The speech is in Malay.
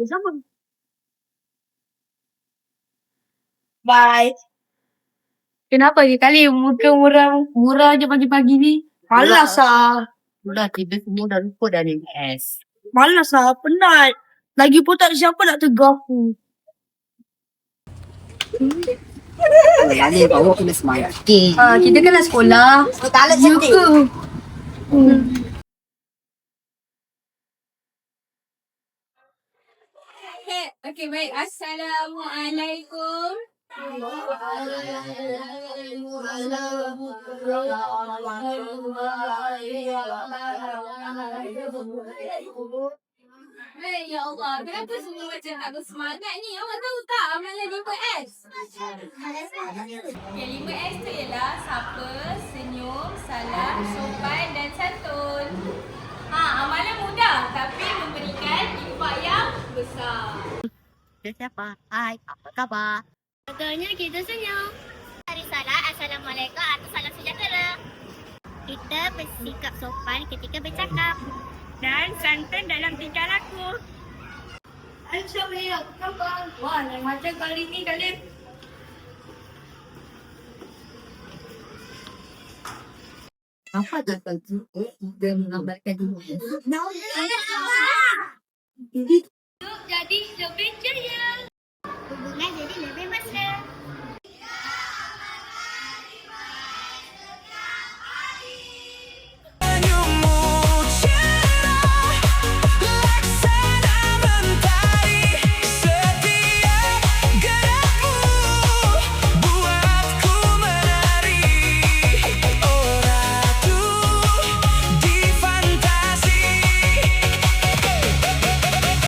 Sama. Bye. Kenapa ni kali muka murah je pagi-pagi ni? Malas ah. Udah tidur semua dah lupa dah ni S. Malas ah, penat. Lagi pun tak ada siapa nak tegur aku. Kali bawa kena semangat. Kita kan nak sekolah. Tak ada cantik. Okay, baik. Assalamualaikum. Hei, ya Allah. Kenapa semua macam tak bersemangat ni? Awak tahu tak amalan 5S? Okay, 5S tu ialah sapa, senyum, salam, sopan dan santun. Amalan mudah tapi memberikan impak yang besar. Dia siapa? Hai, apa khabar? Contohnya kita senyum. Risalah Assalamualaikum atau salam sejahtera. Kita bersikap sopan ketika bercakap. Dan santun dalam tingkah laku. Assalamualaikum. Khabar? Wah, lain macam kali ni kali. Apa dah tahu? Dia mengambarkan dulu. Jadi lebih ceria. Hubungan jadi lebih